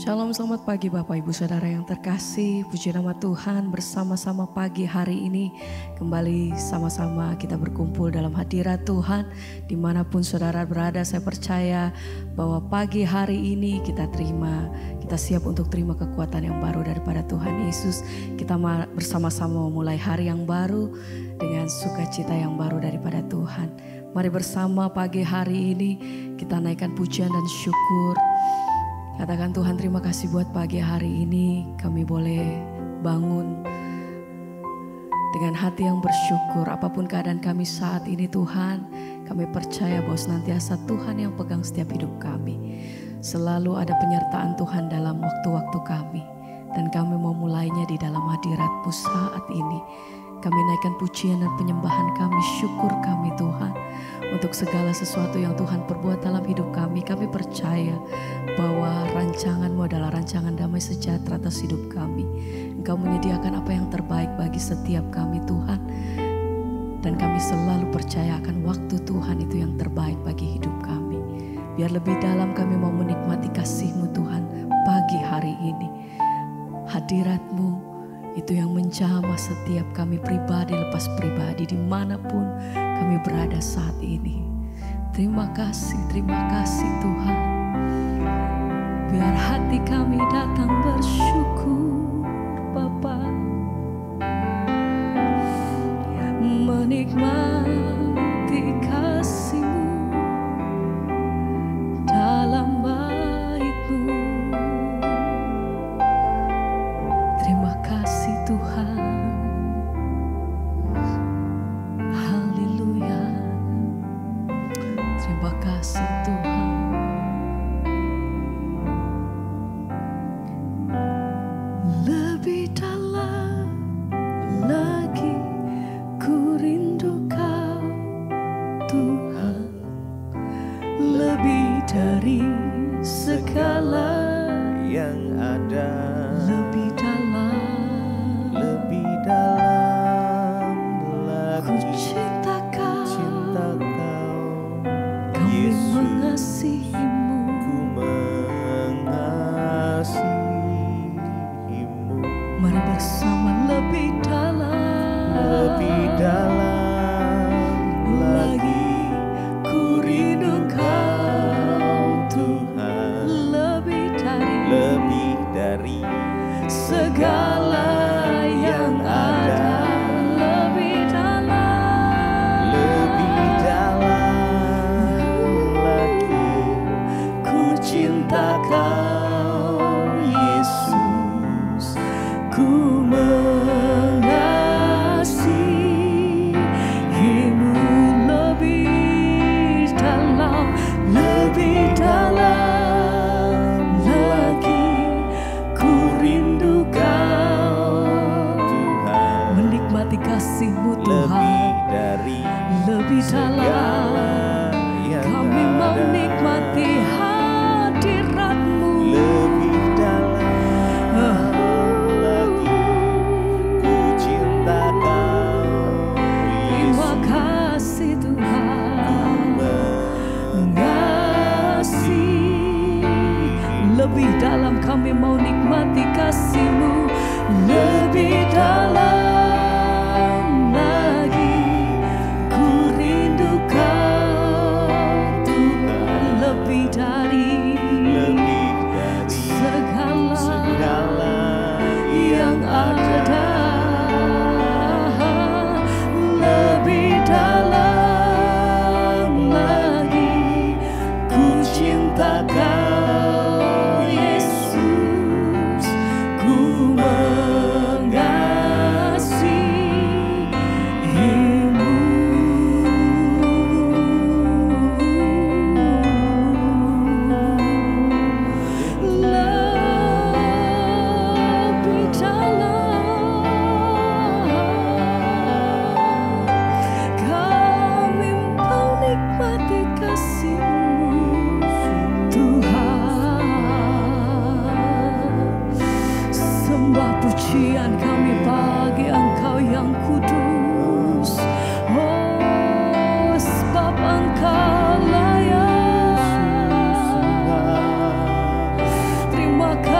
Shalom, selamat pagi Bapak Ibu Saudara yang terkasih. Puji nama Tuhan, bersama-sama pagi hari ini kembali sama-sama kita berkumpul dalam hadirat Tuhan. Dimanapun saudara berada, saya percaya bahwa pagi hari ini kita siap untuk terima kekuatan yang baru daripada Tuhan Yesus. Kita bersama-sama memulai hari yang baru dengan sukacita yang baru daripada Tuhan. Mari bersama pagi hari ini kita naikkan pujian dan syukur. Katakan, Tuhan, terima kasih buat pagi hari ini kami boleh bangun dengan hati yang bersyukur. Apapun keadaan kami saat ini, Tuhan, kami percaya bahwa senantiasa Tuhan yang pegang setiap hidup kami. Selalu ada penyertaan Tuhan dalam waktu-waktu kami. Dan kami mau mulainya di dalam hadirat-Mu saat ini. Kami naikkan pujian dan penyembahan kami, syukur kami Tuhan. Untuk segala sesuatu yang Tuhan perbuat dalam hidup kami. Kami percaya bahwa rancangan-Mu adalah rancangan damai sejahtera atas hidup kami. Engkau menyediakan apa yang terbaik bagi setiap kami Tuhan. Dan kami selalu percaya akan waktu Tuhan itu yang terbaik bagi hidup kami. Biar lebih dalam kami mau menikmati kasih-Mu Tuhan pagi hari ini. Hadirat-Mu itu yang menjamah setiap kami pribadi lepas pribadi dimanapun kami berada saat ini. Terima kasih Tuhan. Biar hati kami datang bersyukur Bapa, menikmati kasih-Mu dalam bait-Mu. Terima kasih Tuhan. Haleluya. Terima kasih Tuhan. Lebih dalam lagi ku rindu Kau Tuhan. Lebih dari segala yang ada. Lebih dalam lagi ku cinta Kau, kami Yesus, mengasihi-Mu. ku mengasihi-Mu. Mari bersama lebih dalam lagi ku rindu Kau Tuhan. lebih dari segala yang ada. lebih dalam lagi ku cinta Kau Yesus, ku mengasihi-Mu. Lebih dalam lagi ku rindu Kau Tuhan. menikmati kasih-Mu Tuhan. Lebih dari Lebih dalam yang kami ada. mau nikmati hadirat-Mu. Lebih dalam lagi ku cinta Kau Terima Yesus, kasih Tuhan. mengasihi. Lebih dalam kami mau nikmati kasih-Mu. Lebih dalam lagi ku rindu Kau Tuhan. Lebih dari segala yang ada. Lebih dalam lagi ku cinta Kau Yesus, ku mengasihi-Mu. Lebih dalam kami mau nikmati kasih-Mu Tuhan. Sembah pujian kami bagi Engkau yang kudus. Oh, sebab Engkau layak. Terima kasih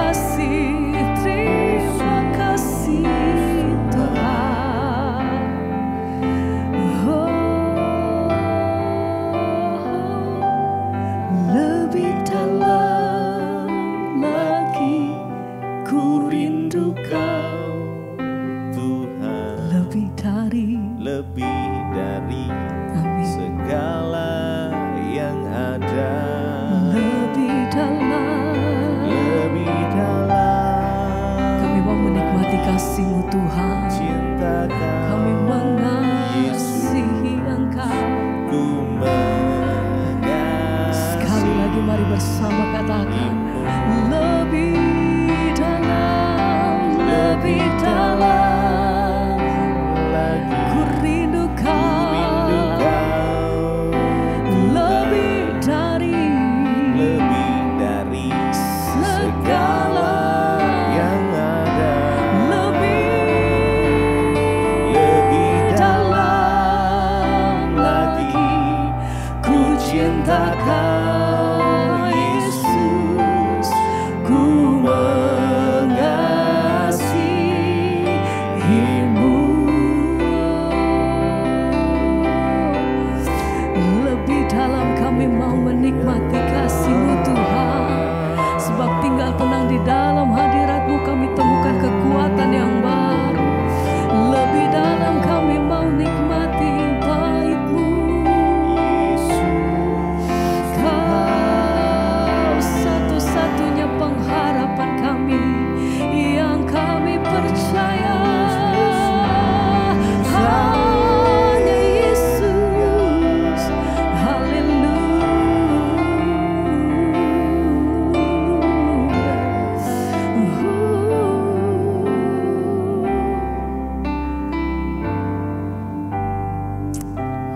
ku rindu Kau Tuhan, lebih dari Amin. segala yang ada, Lebih dalam kami mau menikmati kasih-Mu Tuhan. cinta Kami Kau mengasihi Engkau. ku Sekali lagi mari bersama katakan lebih dalam lagi ku rindu Kau, lebih dari segala yang ada, lebih dalam lagi ku cinta Kau Yesus, ku mengasihi-Mu. Lebih dalam kami mau menikmati kasih-Mu Tuhan. Sebab tinggal tenang di dalam hadirat-Mu kami temukan kekuatan yang baru. Lebih dalam kami mau nikmati bait-Mu. Kau satu-satunya pengharapan kami yang kami percaya. Hanya Yesus.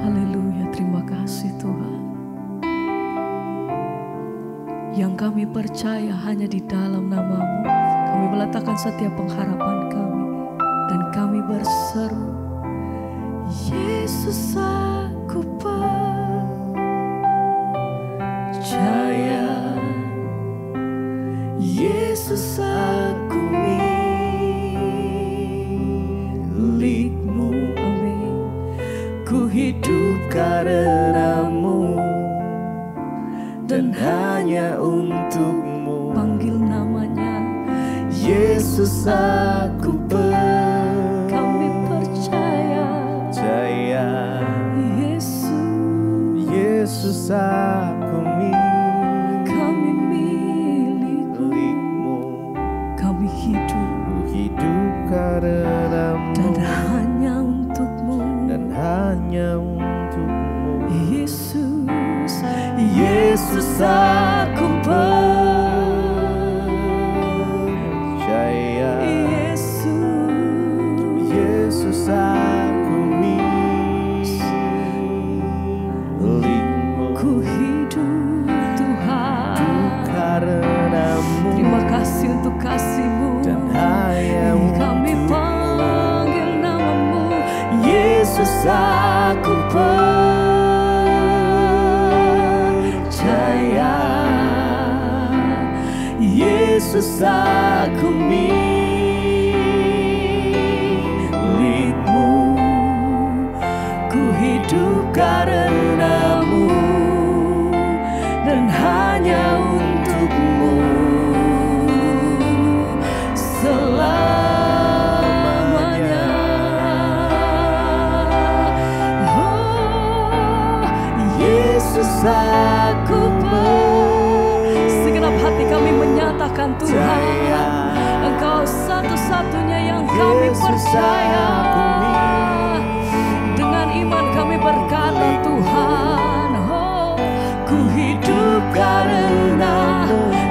Haleluya, terima kasih Tuhan. Yang kami percaya hanya di dalam nama-Mu. Kami meletakkan setiap pengharapan kami. Dan kami berseru, Yesus aku percaya, Yesus aku milik-Mu. Amin. Ku hidup karena-Mu dan hanya untuk-Mu. panggil namanya, Yesus aku kami percaya, Yesus aku kami milik-Mu. milik-Mu. Kami hidup Ku hidup karena-Mu dan hanya untuk-Mu. dan hanya untuk-Mu. Yesus, Yesus aku percaya, Yesus aku milik-Mu. ku hidup Tuhan. Karena-Mu Terima kasih untuk kasih-Mu. dan hanya Kami panggil nama-Mu, Yesus aku percaya, Yesus aku milik-Mu. Ku hidup karena-Mu dan hanya untuk-Mu selamanya. Oh, Yesus aku segenap hati kami menyatakan Tuhan, Engkau satu-satunya yang kami percaya. Dengan iman kami berkata Tuhan, oh, ku hidup karena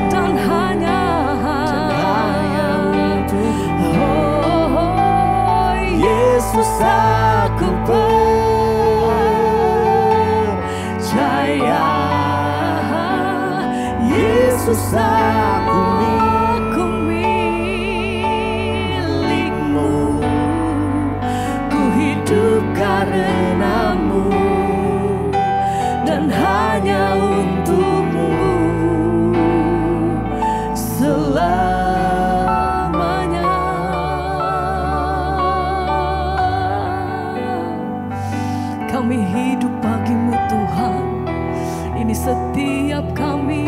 dan hanya oh, Yesus aku percaya, Yesus aku milik-Mu. Ku hidup karena-Mu dan hanya untuk-Mu selamanya. Kami hidup bagi-Mu Tuhan. Ini setiap kami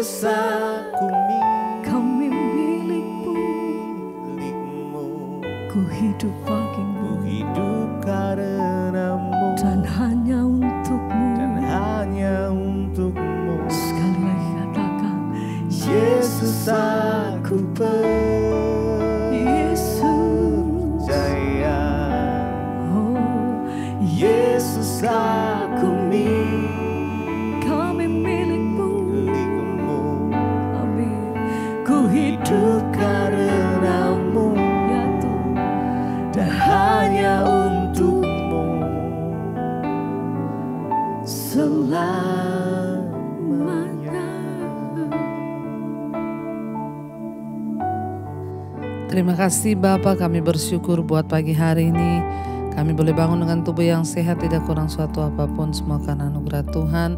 Yesus aku kami milikmu. milikmu. Ku hidup bagimu Ku hidup karenamu dan hanya untukmu. dan hanya untukmu. Sekali lagi katakan, Yesus aku Yesus. percaya. Oh, Yesus aku kami milikmu. milikmu. Amin. Ku hidup Karenamu ya Tuhan. dan hanya untukmu selamanya. Terima kasih Bapa, kami bersyukur buat pagi hari ini. Kami boleh bangun dengan tubuh yang sehat, tidak kurang suatu apapun, semua karena anugerah Tuhan.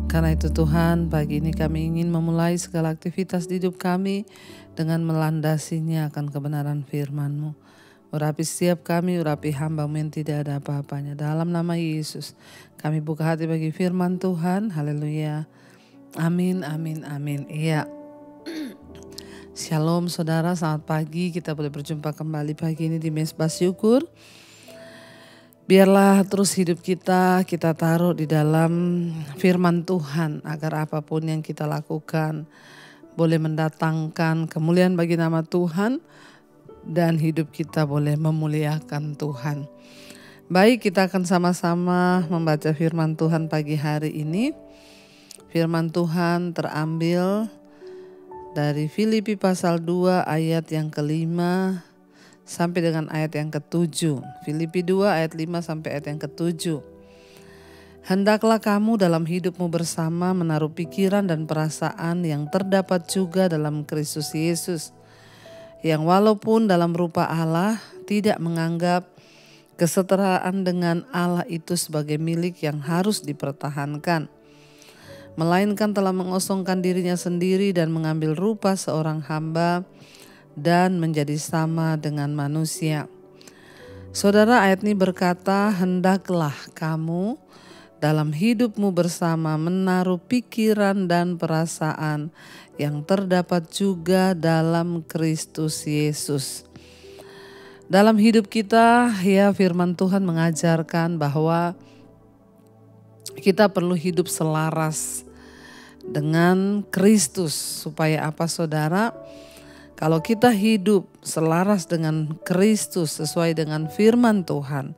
Karena itu Tuhan, pagi ini kami ingin memulai segala aktivitas di hidup kami dengan melandasinya akan kebenaran firman-Mu. Urapi setiap kami, urapi hamba-Mu yang tidak ada apa-apanya. Dalam nama Yesus, kami buka hati bagi firman Tuhan. Haleluya. Amin, amin, amin. Iya. Shalom saudara, selamat pagi. Kita boleh berjumpa kembali pagi ini di Mesbah Syukur. Biarlah terus hidup kita taruh di dalam firman Tuhan, agar apapun yang kita lakukan boleh mendatangkan kemuliaan bagi nama Tuhan dan hidup kita boleh memuliakan Tuhan. Baik, kita akan sama-sama membaca firman Tuhan pagi hari ini. Firman Tuhan terambil dari Filipi pasal 2 ayat yang ke-5 sampai dengan ayat yang ke-7. Filipi 2 ayat 5 sampai ayat yang ke-7. Hendaklah kamu dalam hidupmu bersama menaruh pikiran dan perasaan yang terdapat juga dalam Kristus Yesus, yang walaupun dalam rupa Allah tidak menganggap kesetaraan dengan Allah itu sebagai milik yang harus dipertahankan, melainkan telah mengosongkan dirinya sendiri dan mengambil rupa seorang hamba dan menjadi sama dengan manusia. Saudara, ayat ini berkata, hendaklah kamu dalam hidupmu bersama menaruh pikiran dan perasaan yang terdapat juga dalam Kristus Yesus. Dalam hidup kita, ya, firman Tuhan mengajarkan bahwa kita perlu hidup selaras dengan Kristus. Supaya apa saudara? Kalau kita hidup selaras dengan Kristus sesuai dengan firman Tuhan,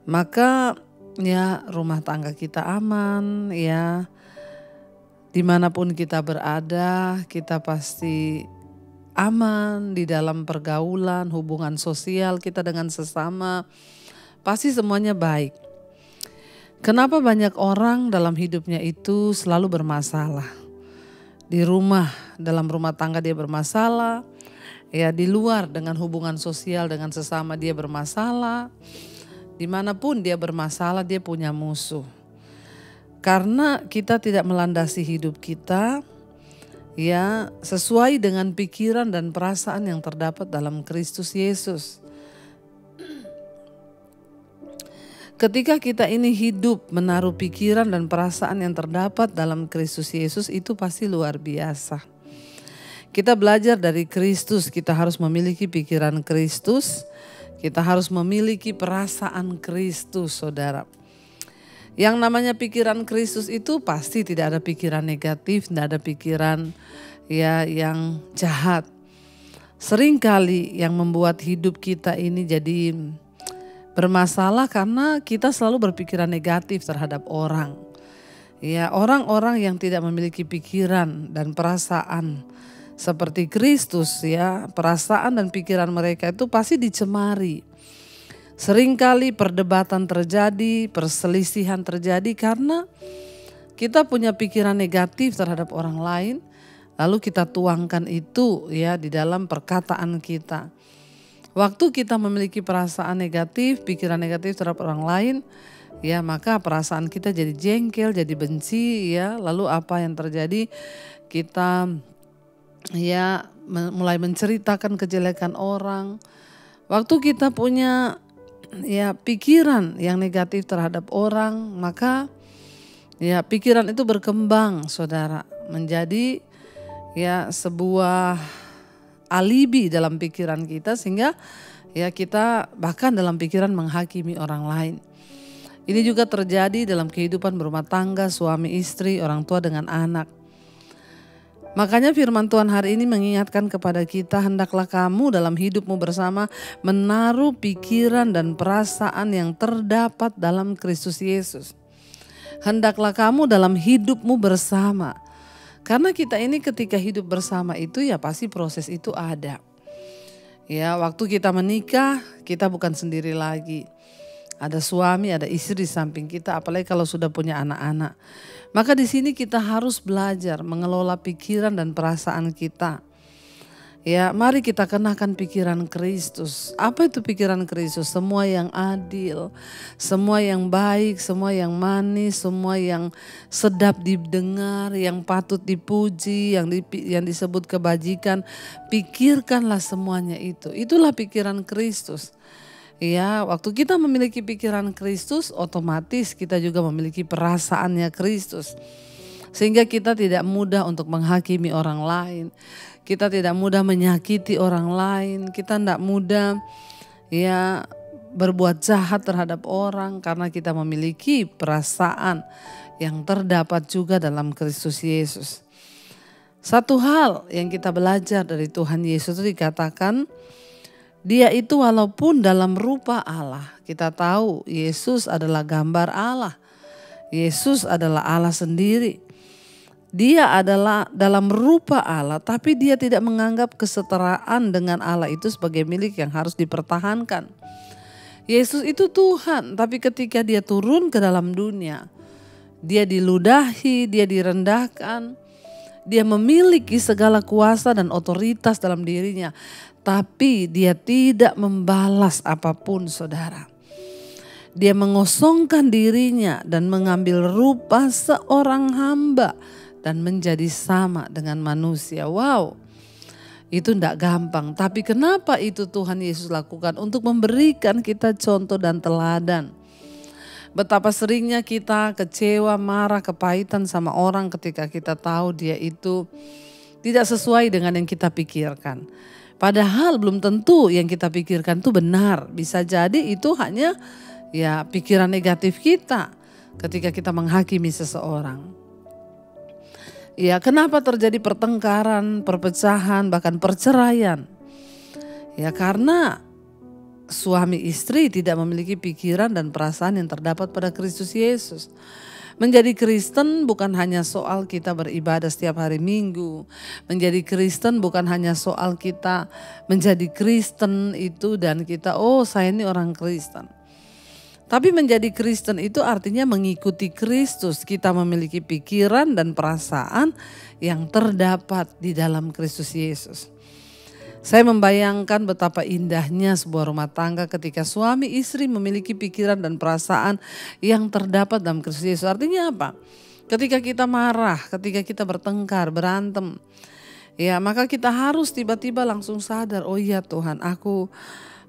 maka ya rumah tangga kita aman, ya dimanapun kita berada kita pasti aman di dalam pergaulan, hubungan sosial kita dengan sesama, pasti semuanya baik. Kenapa banyak orang dalam hidupnya itu selalu bermasalah? Di rumah, dalam rumah tangga dia bermasalah. Ya, di luar dengan hubungan sosial dengan sesama dia bermasalah. Dimanapun dia bermasalah, dia punya musuh. Karena kita tidak melandasi hidup kita ya sesuai dengan pikiran dan perasaan yang terdapat dalam Kristus Yesus. Ketika kita ini hidup menaruh pikiran dan perasaan yang terdapat dalam Kristus Yesus, itu pasti luar biasa. Kita belajar dari Kristus, kita harus memiliki pikiran Kristus, kita harus memiliki perasaan Kristus, saudara. Yang namanya pikiran Kristus itu pasti tidak ada pikiran negatif, tidak ada pikiran ya yang jahat. Seringkali yang membuat hidup kita ini jadi bermasalah karena kita selalu berpikiran negatif terhadap orang. Ya, orang-orang yang tidak memiliki pikiran dan perasaan seperti Kristus, ya, perasaan dan pikiran mereka itu pasti dicemari. Seringkali perdebatan terjadi, perselisihan terjadi karena kita punya pikiran negatif terhadap orang lain, lalu kita tuangkan itu ya di dalam perkataan kita. Waktu kita memiliki perasaan negatif, pikiran negatif terhadap orang lain, ya maka perasaan kita jadi jengkel, jadi benci, ya. Lalu apa yang terjadi? Kita ya mulai menceritakan kejelekan orang. Waktu kita punya ya pikiran yang negatif terhadap orang, maka ya pikiran itu berkembang, saudara, menjadi ya sebuah alibi dalam pikiran kita, sehingga ya kita bahkan dalam pikiran menghakimi orang lain. Ini juga terjadi dalam kehidupan berumah tangga, suami istri, orang tua dengan anak. Makanya firman Tuhan hari ini mengingatkan kepada kita, hendaklah kamu dalam hidupmu bersama menaruh pikiran dan perasaan yang terdapat dalam Kristus Yesus. Hendaklah kamu dalam hidupmu bersama. Karena kita ini ketika hidup bersama itu ya pasti proses itu ada. Ya, waktu kita menikah kita bukan sendiri lagi. Ada suami, ada istri di samping kita, apalagi kalau sudah punya anak-anak. Maka di sini kita harus belajar mengelola pikiran dan perasaan kita. Ya, mari kita kenakan pikiran Kristus. Apa itu pikiran Kristus? Semua yang adil, semua yang baik, semua yang manis, semua yang sedap didengar, yang patut dipuji, yang disebut kebajikan. Pikirkanlah semuanya itu. Itulah pikiran Kristus. Ya, waktu kita memiliki pikiran Kristus, otomatis kita juga memiliki perasaannya Kristus. Sehingga kita tidak mudah untuk menghakimi orang lain. Kita tidak mudah menyakiti orang lain. Kita tidak mudah ya berbuat jahat terhadap orang karena kita memiliki perasaan yang terdapat juga dalam Kristus Yesus. Satu hal yang kita belajar dari Tuhan Yesus itu dikatakan, Dia itu walaupun dalam rupa Allah, kita tahu Yesus adalah gambar Allah. Yesus adalah Allah sendiri. Dia adalah dalam rupa Allah, tapi dia tidak menganggap kesetaraan dengan Allah itu sebagai milik yang harus dipertahankan. Yesus itu Tuhan, tapi ketika dia turun ke dalam dunia, dia diludahi, dia direndahkan, dia memiliki segala kuasa dan otoritas dalam dirinya. Tapi dia tidak membalas apapun, saudara. Dia mengosongkan dirinya dan mengambil rupa seorang hamba dan menjadi sama dengan manusia. Wow, itu tidak gampang. Tapi kenapa itu Tuhan Yesus lakukan? Untuk memberikan kita contoh dan teladan. Betapa seringnya kita kecewa, marah, kepahitan sama orang ketika kita tahu dia itu tidak sesuai dengan yang kita pikirkan. Padahal belum tentu yang kita pikirkan itu benar. Bisa jadi itu hanya ya pikiran negatif kita ketika kita menghakimi seseorang. Ya, kenapa terjadi pertengkaran, perpecahan, bahkan perceraian? Ya, karena suami istri tidak memiliki pikiran dan perasaan yang terdapat pada Kristus Yesus. Menjadi Kristen bukan hanya soal kita beribadah setiap hari Minggu. Menjadi Kristen bukan hanya soal kita menjadi Kristen itu dan kita, oh saya ini orang Kristen. Tapi menjadi Kristen itu artinya mengikuti Kristus. Kita memiliki pikiran dan perasaan yang terdapat di dalam Kristus Yesus. Saya membayangkan betapa indahnya sebuah rumah tangga ketika suami istri memiliki pikiran dan perasaan yang terdapat dalam Kristus Yesus. Artinya apa? Ketika kita marah, ketika kita bertengkar, berantem, ya maka kita harus tiba-tiba langsung sadar, oh iya Tuhan, aku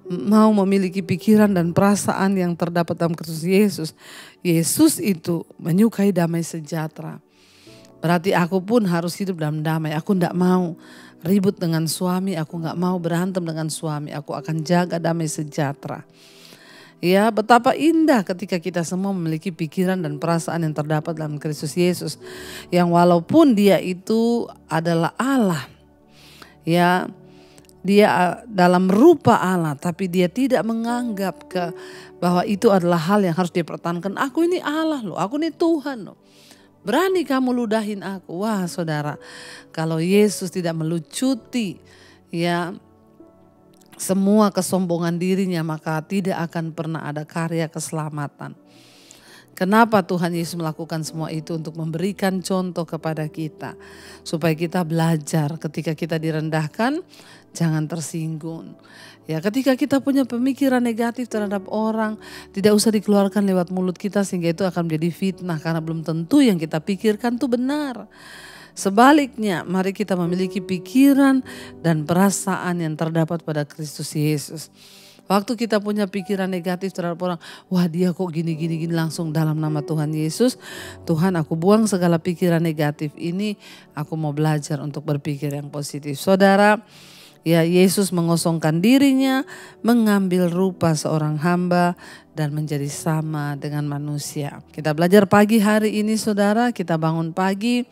mau memiliki pikiran dan perasaan yang terdapat dalam Kristus Yesus. Yesus itu menyukai damai sejahtera. Berarti aku pun harus hidup dalam damai. Aku tidak mau ribut dengan suami, aku gak mau berantem dengan suami, aku akan jaga damai sejahtera. Ya, betapa indah ketika kita semua memiliki pikiran dan perasaan yang terdapat dalam Kristus Yesus. Yang walaupun dia itu adalah Allah, ya dia dalam rupa Allah, tapi dia tidak menganggap bahwa itu adalah hal yang harus dipertahankan. Aku ini Allah loh, aku ini Tuhan loh. Berani kamu ludahin aku. Wah saudara, kalau Yesus tidak melucuti ya semua kesombongan dirinya, maka tidak akan pernah ada karya keselamatan. Kenapa Tuhan Yesus melakukan semua itu? Untuk memberikan contoh kepada kita. Supaya kita belajar ketika kita direndahkan, jangan tersinggung. Ya, ketika kita punya pemikiran negatif terhadap orang, tidak usah dikeluarkan lewat mulut kita sehingga itu akan menjadi fitnah. Karena belum tentu yang kita pikirkan itu benar. Sebaliknya, mari kita memiliki pikiran dan perasaan yang terdapat pada Kristus Yesus. Waktu kita punya pikiran negatif terhadap orang, wah dia kok gini, langsung dalam nama Tuhan Yesus, Tuhan aku buang segala pikiran negatif ini, aku mau belajar untuk berpikir yang positif. Saudara, ya Yesus mengosongkan dirinya, mengambil rupa seorang hamba dan menjadi sama dengan manusia. Kita belajar pagi hari ini saudara, kita bangun pagi,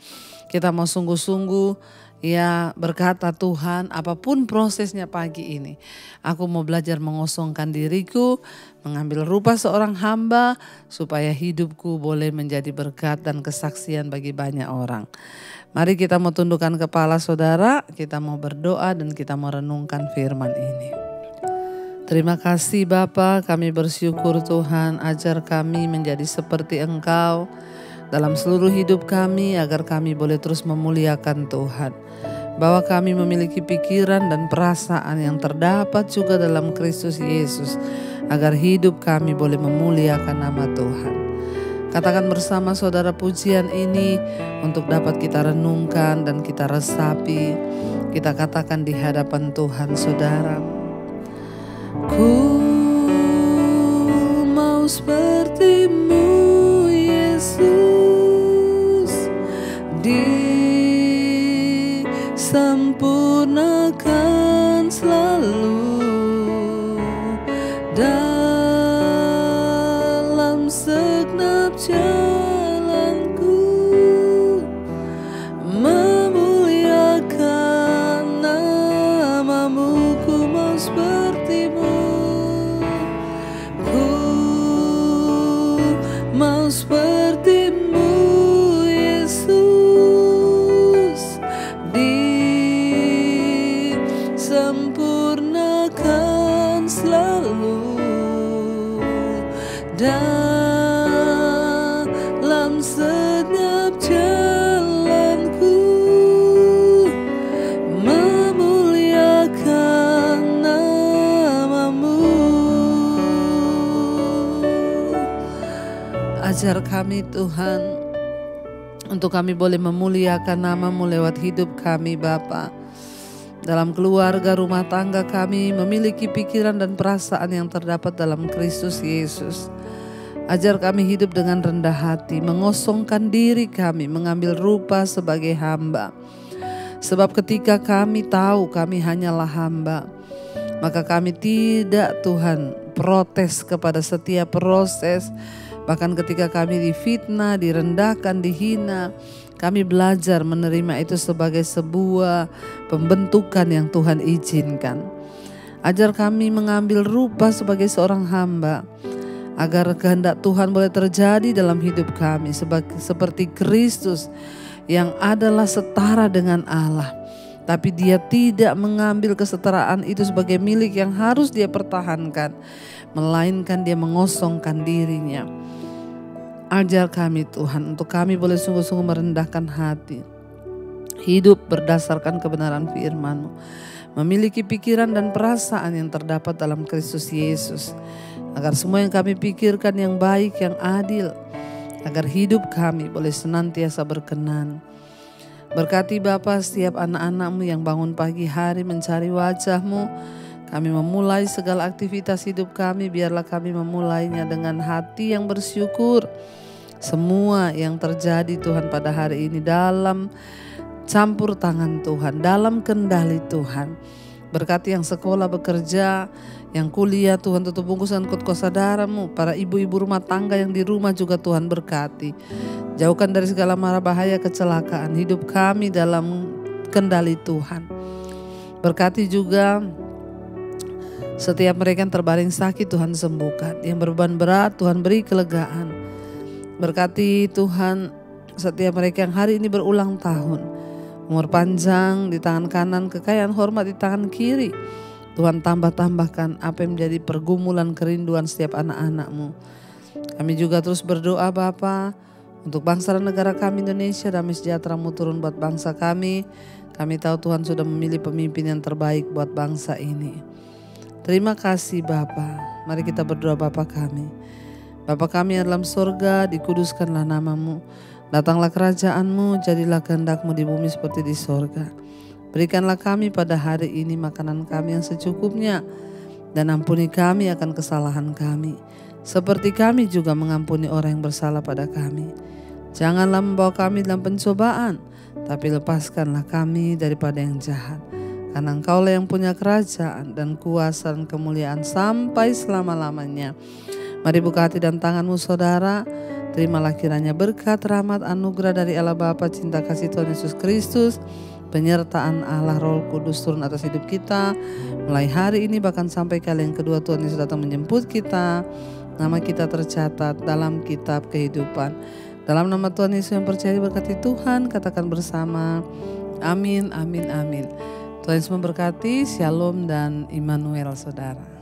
kita mau sungguh-sungguh ya berkata Tuhan apapun prosesnya pagi ini. Aku mau belajar mengosongkan diriku, mengambil rupa seorang hamba supaya hidupku boleh menjadi berkat dan kesaksian bagi banyak orang. Mari kita mau tundukkan kepala saudara, kita mau berdoa dan kita mau renungkan firman ini. Terima kasih Bapa, kami bersyukur Tuhan, ajar kami menjadi seperti Engkau dalam seluruh hidup kami agar kami boleh terus memuliakan Tuhan. Bahwa kami memiliki pikiran dan perasaan yang terdapat juga dalam Kristus Yesus agar hidup kami boleh memuliakan nama Tuhan. Katakan bersama saudara pujian ini untuk dapat kita renungkan dan kita resapi. Kita katakan di hadapan Tuhan saudara. Ku mau seperti-Mu Yesus, disempurnakan selalu dalam segenap jalanku, memuliakan nama-Mu. Ku mau seperti-Mu, ku mau seperti-Mu Yesus, disempurnakan selalu dalam setiap jalanku, memuliakan nama-Mu. Ajar kami Tuhan untuk kami boleh memuliakan nama-Mu lewat hidup kami Bapa. Dalam keluarga rumah tangga kami memiliki pikiran dan perasaan yang terdapat dalam Kristus Yesus. Ajar kami hidup dengan rendah hati, mengosongkan diri kami, mengambil rupa sebagai hamba. Sebab ketika kami tahu kami hanyalah hamba, maka kami tidak Tuhan protes kepada setiap proses. Bahkan ketika kami difitnah, direndahkan, dihina, kami belajar menerima itu sebagai sebuah pembentukan yang Tuhan izinkan. Ajar kami mengambil rupa sebagai seorang hamba, agar kehendak Tuhan boleh terjadi dalam hidup kami seperti Kristus yang adalah setara dengan Allah. Tapi dia tidak mengambil kesetaraan itu sebagai milik yang harus dia pertahankan, melainkan dia mengosongkan dirinya. Ajar kami Tuhan untuk kami boleh sungguh-sungguh merendahkan hati, hidup berdasarkan kebenaran firman-Mu, memiliki pikiran dan perasaan yang terdapat dalam Kristus Yesus, agar semua yang kami pikirkan yang baik, yang adil, agar hidup kami boleh senantiasa berkenan. Berkati Bapa setiap anak-anak-Mu yang bangun pagi hari mencari wajah-Mu. Kami memulai segala aktivitas hidup kami, biarlah kami memulainya dengan hati yang bersyukur. Semua yang terjadi Tuhan pada hari ini dalam campur tangan Tuhan, dalam kendali Tuhan. Berkati yang sekolah bekerja, yang kuliah Tuhan tutup bungkusan kos saudara-Mu. Para ibu-ibu rumah tangga yang di rumah juga Tuhan berkati. Jauhkan dari segala mara bahaya kecelakaan, hidup kami dalam kendali Tuhan. Berkati juga setiap mereka yang terbaring sakit Tuhan sembuhkan. Yang berbeban berat Tuhan beri kelegaan. Berkati Tuhan setiap mereka yang hari ini berulang tahun. Umur panjang di tangan kanan, kekayaan hormat di tangan kiri. Tuhan tambahkan apa yang menjadi pergumulan kerinduan setiap anak-anak-Mu. Kami juga terus berdoa Bapa untuk bangsa dan negara kami Indonesia. Damai sejahtera-Mu turun buat bangsa kami. Kami tahu Tuhan sudah memilih pemimpin yang terbaik buat bangsa ini. Terima kasih Bapa. Mari kita berdoa Bapa kami. Bapa kami yang dalam surga, dikuduskanlah nama-Mu. Datanglah kerajaan-Mu, jadilah kehendak-Mu di bumi seperti di surga. Berikanlah kami pada hari ini makanan kami yang secukupnya. Dan ampuni kami akan kesalahan kami, seperti kami juga mengampuni orang yang bersalah pada kami. Janganlah membawa kami dalam pencobaan, tapi lepaskanlah kami daripada yang jahat. Karena Engkaulah yang punya kerajaan dan kuasa dan kemuliaan sampai selama-lamanya. Mari buka hati dan tanganmu saudara. Terimalah kiranya berkat, rahmat, anugerah dari Allah Bapa, cinta kasih Tuhan Yesus Kristus, penyertaan Allah Roh Kudus turun atas hidup kita mulai hari ini bahkan sampai kali yang kedua Tuhan Yesus datang menjemput kita. Nama kita tercatat dalam kitab kehidupan. Dalam nama Tuhan Yesus yang percaya diberkati Tuhan, katakan bersama, amin, amin, amin. Tuhan Yesus memberkati. Shalom dan Immanuel saudara.